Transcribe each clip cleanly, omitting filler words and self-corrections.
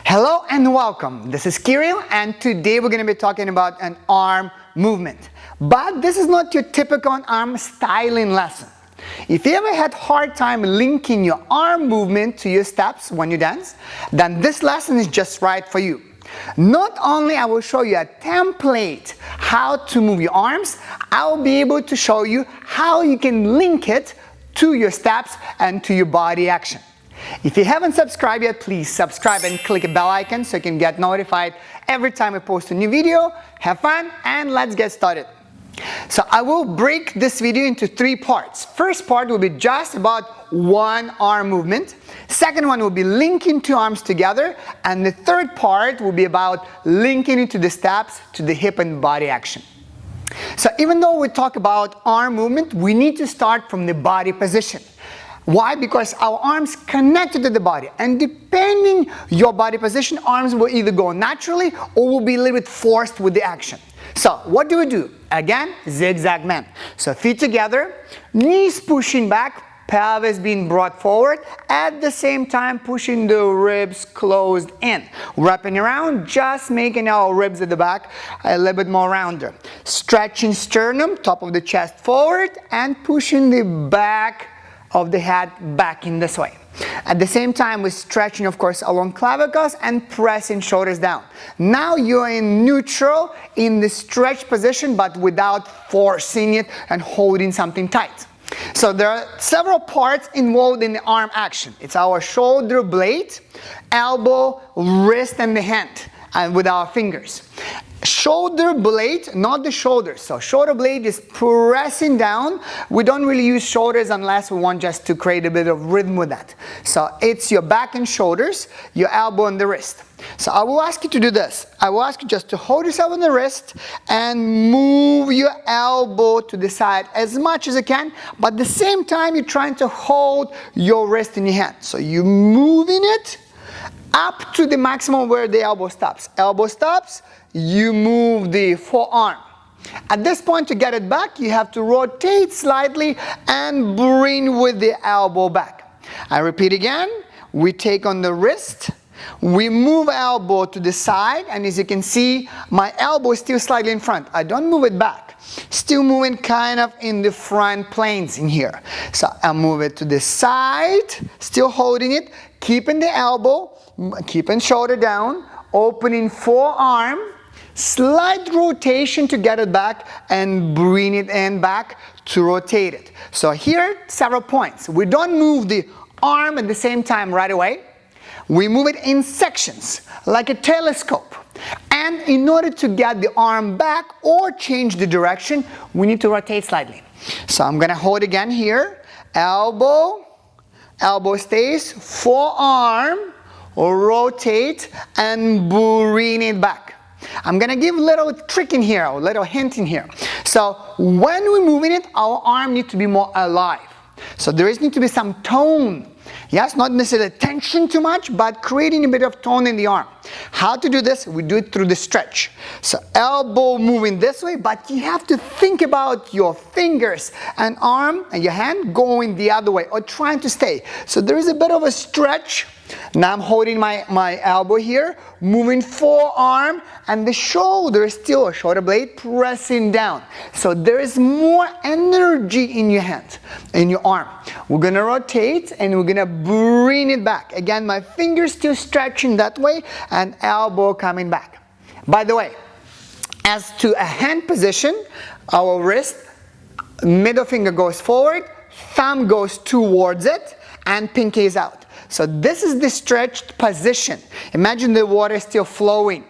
Hello and welcome. This is Kyryl and today we're going to be talking about an arm movement. But this is not your typical arm styling lesson. If you ever had hard time linking your arm movement to your steps when you dance, then this lesson is just right for you. Not only I will show you a template how to move your arms, I will be able to show you how you can link it to your steps and to your body action. If you haven't subscribed yet, please subscribe and click the bell icon so you can get notified every time I post a new video. Have fun and let's get started. So I will break this video into three parts. First part will be just about one arm movement. Second one will be linking two arms together. And the third part will be about linking it to the steps, to the hip and body action. So even though we talk about arm movement, we need to start from the body position. Why? Because our arms connected to the body, and depending your body position, arms will either go naturally or will be a little bit forced with the action. So what do? Again, zigzag man. So feet together, knees pushing back, pelvis being brought forward, at the same time pushing the ribs closed in. Wrapping around, just making our ribs at the back a little bit more rounder. Stretching sternum, top of the chest forward, and pushing the back of the head back in this way. At the same time, we're stretching, of course, along clavicles and pressing shoulders down. Now you're in neutral in the stretch position, but without forcing it and holding something tight. So there are several parts involved in the arm action. It's our shoulder blade, elbow, wrist, and the hand, and with our fingers. Shoulder blade, not the shoulders. So shoulder blade is pressing down. We don't really use shoulders unless we want just to create a bit of rhythm with that. So it's your back and shoulders, your elbow and the wrist. So I will ask you to do this. I will ask you just to hold yourself on the wrist and move your elbow to the side as much as you can, but at the same time you're trying to hold your wrist in your hand. So you're moving it up to the maximum where the elbow stops. Elbow stops, you move the forearm. At this point, to get it back, you have to rotate slightly and bring with the elbow back. I repeat again, we take on the wrist, we move elbow to the side, and as you can see, my elbow is still slightly in front. I don't move it back. Still moving kind of in the front planes in here. So I move it to the side, still holding it, keeping the elbow, keeping shoulder down, opening forearm, slight rotation to get it back and bring it in back to rotate it. So here, several points. We don't move the arm at the same time right away. We move it in sections, like a telescope. And in order to get the arm back or change the direction, we need to rotate slightly. So I'm gonna hold again here, elbow, elbow stays, forearm, rotate and bring it back. I'm gonna give a little trick in here, a little hint in here. So when we're moving it, our arm needs to be more alive. So there needs to be some tone. Yes, not necessarily tension too much, but creating a bit of tone in the arm. How to do this? We do it through the stretch. So elbow moving this way, but you have to think about your fingers and arm and your hand going the other way or trying to stay. So there is a bit of a stretch. Now I'm holding my elbow here, moving forearm, and the shoulder is still a shoulder blade pressing down. So there is more energy in your hand, in your arm. We're gonna rotate and we're gonna bring it back. Again, my fingers still stretching that way and elbow coming back. By the way, as to a hand position, our wrist, middle finger goes forward, thumb goes towards it, and pinky is out. So this is the stretched position. Imagine the water still flowing.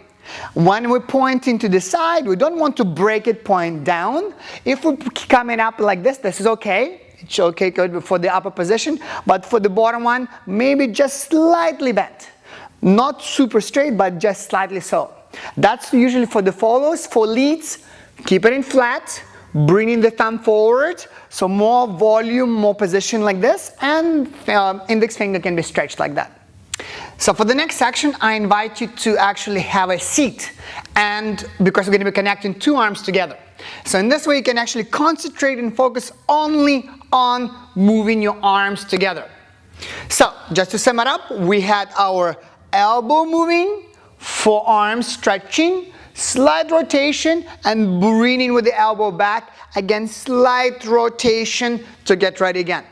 When we point into the side, we don't want to break it, point down. If we're coming up like this is okay. It's okay good for the upper position, but for the bottom one, maybe just slightly bent. Not super straight, but just slightly so. That's usually for the follows. For leads, keep it in flat, bringing the thumb forward, so more volume, more position like this, and index finger can be stretched like that. So for the next section, I invite you to actually have a seat, and because we're going to be connecting two arms together. So in this way, you can actually concentrate and focus only on moving your arms together. So just to sum it up, we had our elbow moving, forearm stretching, slight rotation, and bringing with the elbow back. Again, slight rotation to get ready again.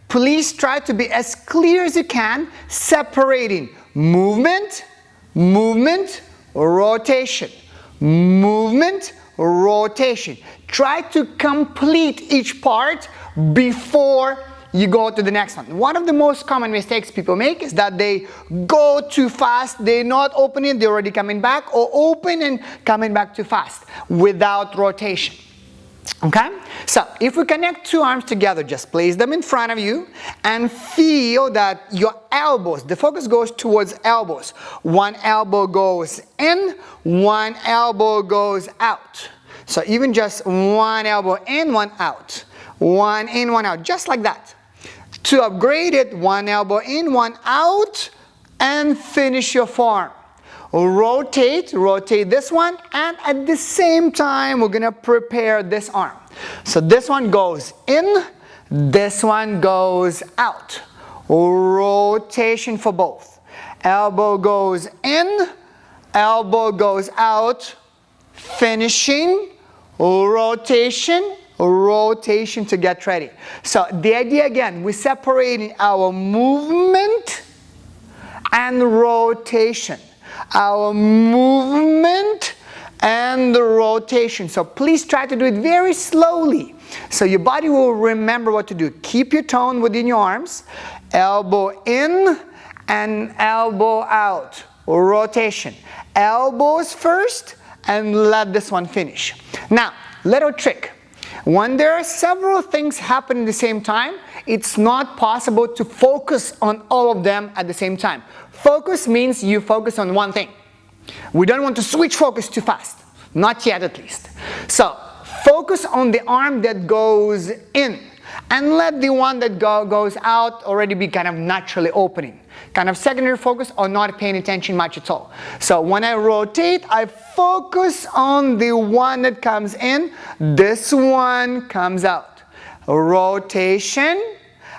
Please try to be as clear as you can, separating movement, movement, rotation, movement, rotation. Try to complete each part before you go to the next one. One of the most common mistakes people make is that they go too fast, they're not opening, they're already coming back, or open and coming back too fast without rotation. Okay? So if we connect two arms together, just place them in front of you and feel that your elbows, the focus goes towards elbows. One elbow goes in, one elbow goes out. So even just one elbow in, one out. One in, one out, just like that. To upgrade it, one elbow in, one out, and finish your forearm. Rotate this one, and at the same time we're gonna prepare this arm. So this one goes in, this one goes out. Rotation for both. Elbow goes in, elbow goes out, finishing, rotation, rotation to get ready. So the idea again, we're separating our movement and rotation. Our movement and the rotation. So please try to do it very slowly so your body will remember what to do. Keep your tone within your arms. Elbow in and elbow out. Rotation. Elbows first and let this one finish. Now, little trick. When there are several things happening at the same time, it's not possible to focus on all of them at the same time. Focus means you focus on one thing. We don't want to switch focus too fast. Not yet, at least. So, focus on the arm that goes in and let the one that goes out already be kind of naturally opening. Kind of secondary focus or not paying attention much at all. So when I rotate, I focus on the one that comes in. This one comes out. Rotation.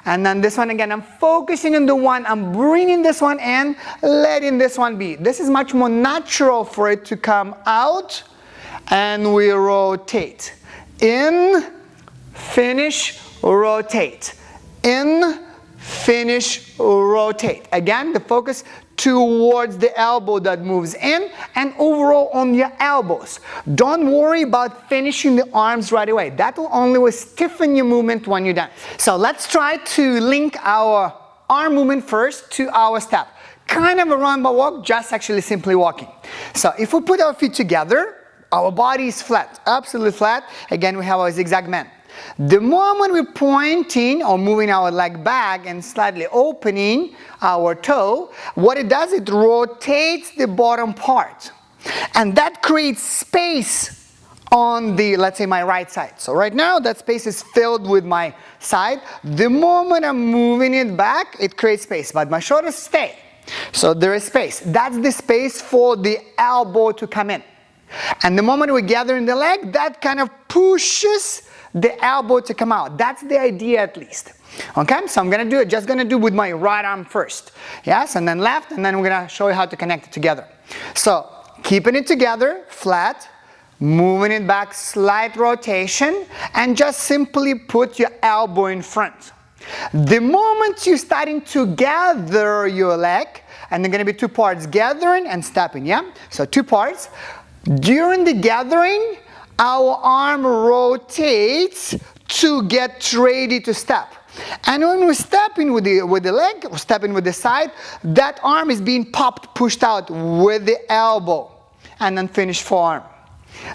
And then this one again, I'm focusing on the one, I'm bringing this one in, letting this one be. This is much more natural for it to come out, and we rotate. In, finish, rotate. In, finish, rotate. Again, the focus towards the elbow that moves in and overall on your elbows. Don't worry about finishing the arms right away. That will only stiffen your movement when you're done. So let's try to link our arm movement first to our step. Kind of a rumba walk, just actually simply walking. So if we put our feet together, our body is flat, absolutely flat. Again, we have our zigzag man. The moment we're pointing or moving our leg back and slightly opening our toe, what it does, it rotates the bottom part. And that creates space on the, let's say, my right side. So right now, that space is filled with my side. The moment I'm moving it back, it creates space, but my shoulders stay. So there is space. That's the space for the elbow to come in. And the moment we gather in the leg, that kind of pushes the elbow to come out. That's the idea, at least. Okay, so I'm gonna do it, just gonna do with my right arm first. Yes, and then left, and then we're gonna show you how to connect it together. So, keeping it together, flat, moving it back, slight rotation, and just simply put your elbow in front. The moment you're starting to gather your leg, and they're gonna be two parts, gathering and stepping, yeah? So two parts. During the gathering, our arm rotates to get ready to step. And when we're stepping with the leg, or stepping with the side, that arm is being popped, pushed out with the elbow. And then finish forearm.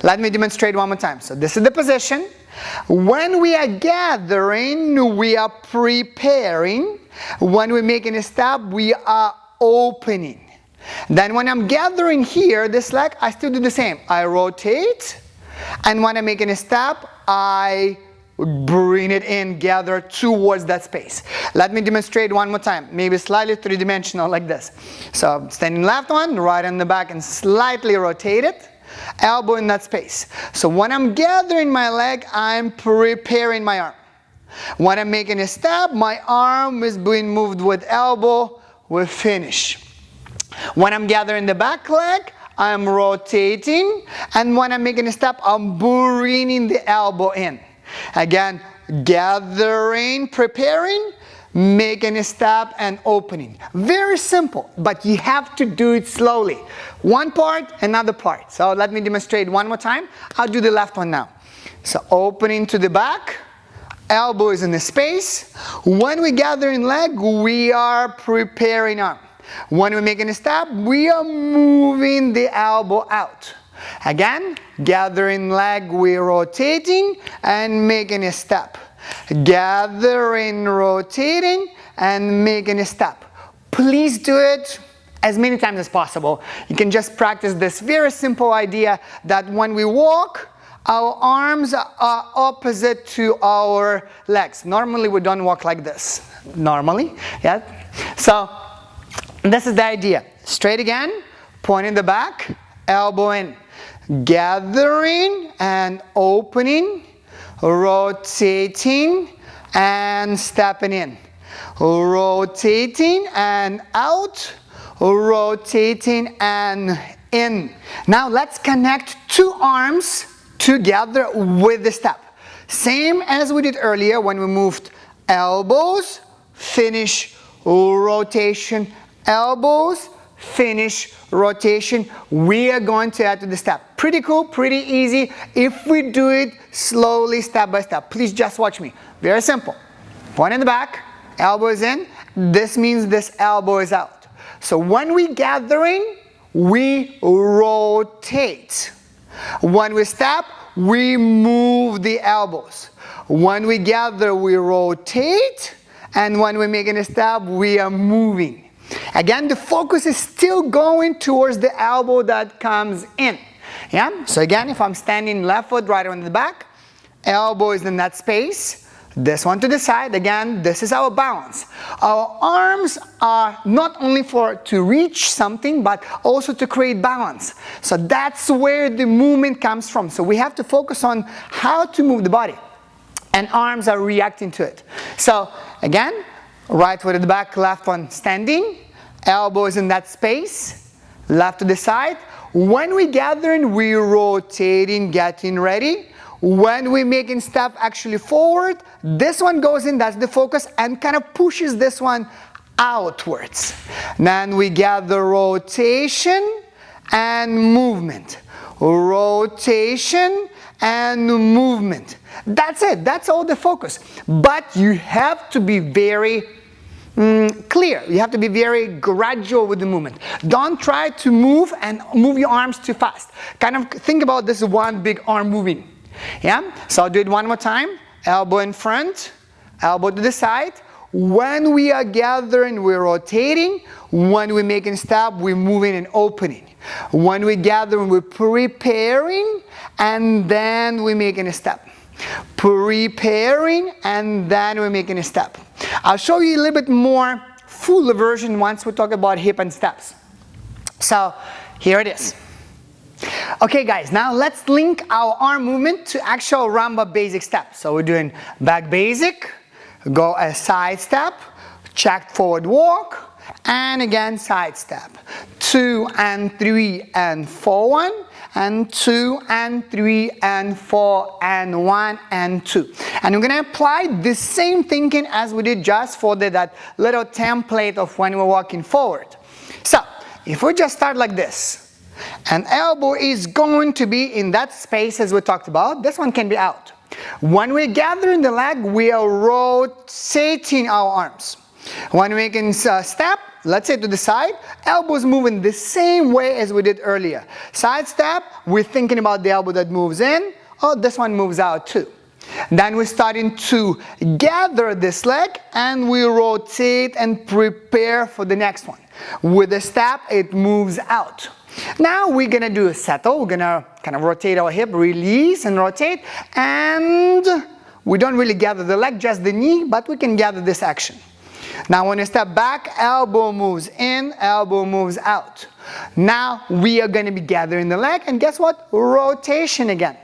Let me demonstrate one more time. So this is the position. When we are gathering, we are preparing. When we're making a step, we are opening. Then when I'm gathering here, this leg, I still do the same. I rotate. And when I'm making a step, I bring it in, gather towards that space. Let me demonstrate one more time, maybe slightly three-dimensional like this. So standing left one, right on the back and slightly rotate it, elbow in that space. So when I'm gathering my leg, I'm preparing my arm. When I'm making a step, my arm is being moved with elbow, with finish. When I'm gathering the back leg, I'm rotating, and when I'm making a step, I'm bringing the elbow in. Again, gathering, preparing, making a step, and opening. Very simple, but you have to do it slowly. One part, another part. So let me demonstrate one more time. I'll do the left one now. So opening to the back, elbow is in the space. When we gather in leg, we are preparing arm. When we're making a step, we are moving the elbow out. Again, gathering leg, we're rotating and making a step. Gathering, rotating, and making a step. Please do it as many times as possible. You can just practice this very simple idea that when we walk, our arms are opposite to our legs. Normally, we don't walk like this. Normally, yeah? So, this is the idea. Straight again, point in the back, elbow in. Gathering and opening, rotating and stepping in. Rotating and out, rotating and in. Now let's connect two arms together with the step. Same as we did earlier when we moved elbows, finish, rotation, elbows, finish, rotation. We are going to add to the step. Pretty cool, pretty easy if we do it slowly, step by step. Please just watch me. Very simple. Point in the back, elbow is in. This means this elbow is out. So when we gathering, we rotate. When we step, we move the elbows. When we gather, we rotate. And when we're making a step, we are moving. Again, the focus is still going towards the elbow that comes in. Yeah? So again, if I'm standing left foot, right on the back, elbow is in that space. This one to the side. Again, this is our balance. Our arms are not only to reach something, but also to create balance. So that's where the movement comes from. So we have to focus on how to move the body. And arms are reacting to it. So again, right foot at the back, left one standing. Elbow is in that space. Left to the side. When we gathering, we rotating, getting ready. When we making step actually forward, this one goes in, that's the focus, and kind of pushes this one outwards. Then we gather rotation and movement. Rotation and movement. That's it. That's all the focus. But you have to be very clear. You have to be very gradual with the movement. Don't try to move your arms too fast. Kind of think about this one big arm moving. Yeah? So I'll do it one more time. Elbow in front, elbow to the side. When we are gathering, we're rotating. When we're making step, we're moving and opening. When we gather, we're preparing, and then we're making a step. Preparing, and then we're making a step. I'll show you a little bit more full version once we talk about hip and steps. So here it is. Okay guys, now let's link our arm movement to actual Rumba Basic steps. So we're doing back basic, go a side step, check forward walk, and again side step. 2 and 3 and 4, 1, and 2 and 3 and 4 and 1 and 2. And we're going to apply the same thinking as we did just for that little template of when we're walking forward. So if we just start like this, and elbow is going to be in that space as we talked about, this one can be out. When we're gathering the leg, we are rotating our arms. When we can step, let's say to the side, elbows moving the same way as we did earlier. Side step, we're thinking about the elbow that moves in. Oh, this one moves out too. Then we're starting to gather this leg and we rotate and prepare for the next one. With the step, it moves out. Now we're going to do a settle. We're going to kind of rotate our hip, release and rotate. And we don't really gather the leg, just the knee, but we can gather this action. Now when you step back, elbow moves in, elbow moves out. Now we are going to be gathering the leg, and guess what? Rotation again.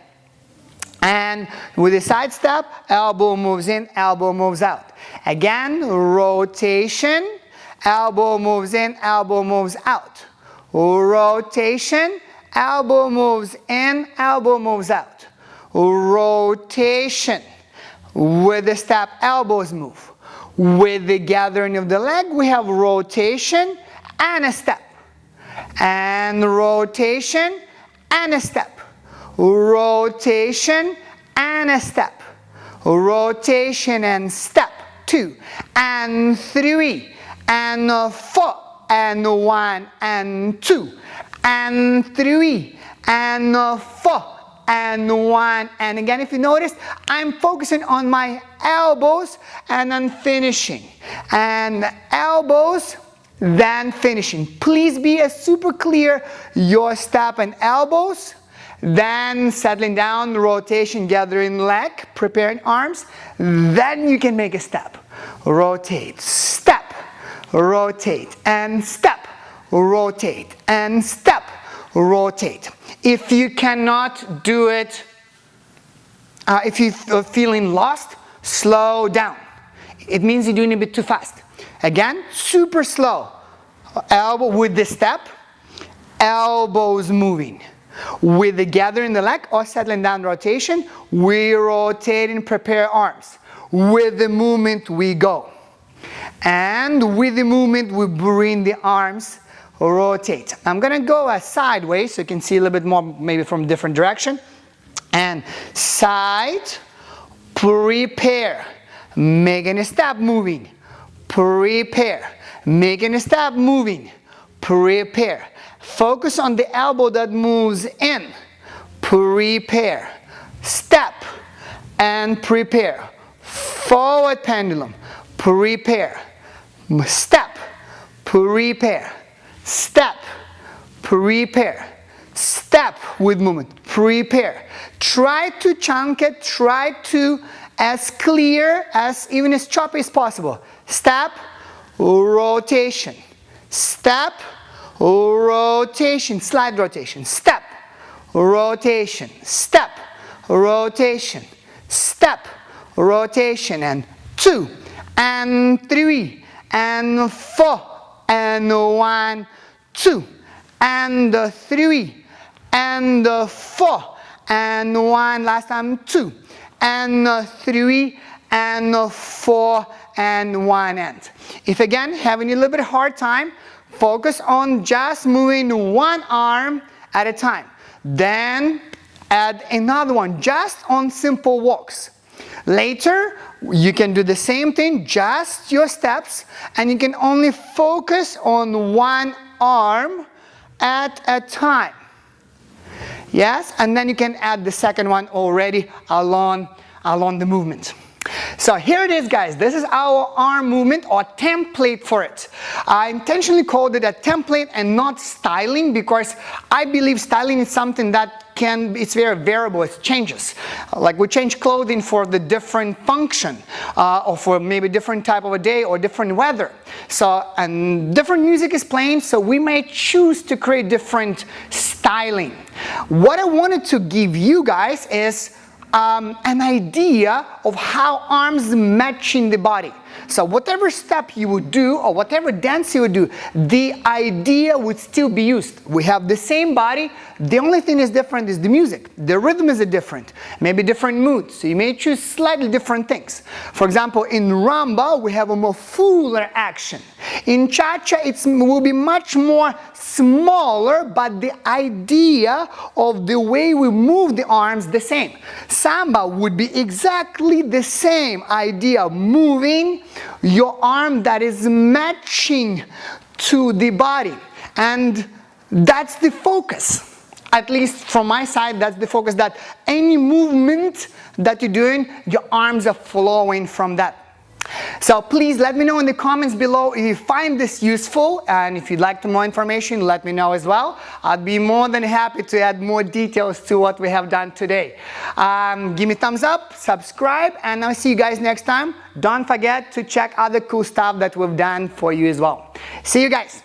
And with the side step, elbow moves in, elbow moves out. Again, rotation, elbow moves in, elbow moves out. Rotation, elbow moves in, elbow moves out. Rotation. With the step, elbows move. With the gathering of the leg, we have rotation and a step. And rotation and a step. Rotation and a step. Rotation and step. 2 and 3 and 4 and 1 and 2 and 3 and 4 and 1. And again, if you notice, I'm focusing on my elbows and then finishing. And elbows, then finishing. Please be super clear, your step and elbows, then settling down, rotation, gathering leg, preparing arms, then you can make a step. Rotate, step, rotate, and step, rotate, and step, rotate. If you cannot do it, if you're feeling lost, slow down. It means you're doing it a bit too fast. Again, super slow. Elbow with the step, elbows moving. With the gathering the leg or settling down rotation, we rotate and prepare arms. With the movement we go. And with the movement we bring the arms, rotate. I'm going to go sideways so you can see a little bit more maybe from different direction. And side, prepare, making a step moving, prepare, making a step moving, prepare. Focus on the elbow that moves in, prepare, step and prepare, forward pendulum, prepare, step, prepare, step, prepare, step with movement, prepare. Try to chunk it, try to as clear as even as choppy as possible. Step, rotation, step, rotation, slide rotation, step, rotation, step, rotation, step, rotation, and 2 and 3 and 4 and 1, 2 and 3 and 4 and 1, last time 2 and 3 and 4 and 1 end. If again having a little bit hard time, focus on just moving one arm at a time. Then add another one just on simple walks. Later you can do the same thing, just your steps, and you can only focus on one arm at a time. Yes, and then you can add the second one already along the movement. So here it is, guys. This is our arm movement or template for it. I intentionally called it a template and not styling because I believe styling is something that it's very variable, it changes. Like we change clothing for the different function or for maybe different type of a day or different weather. So, and different music is playing, so we may choose to create different styling. What I wanted to give you guys is an idea of how arms matching the body. So whatever step you would do or whatever dance you would do, the idea would still be used. We have the same body, the only thing is different is the music. The rhythm is different, maybe different moods, so you may choose slightly different things. For example, in rumba we have a more fuller action. In cha-cha it will be much more smaller, but the idea of the way we move the arms the same. Samba would be exactly the same idea, moving your arm that is matching to the body, and that's the focus. At least from my side, that's the focus, that any movement that you're doing, your arms are flowing from that. So please let me know in the comments below if you find this useful, and if you'd like more information, let me know as well. I'd be more than happy to add more details to what we have done today. Give me a thumbs up, subscribe, and I'll see you guys next time. Don't forget to check other cool stuff that we've done for you as well. See you guys.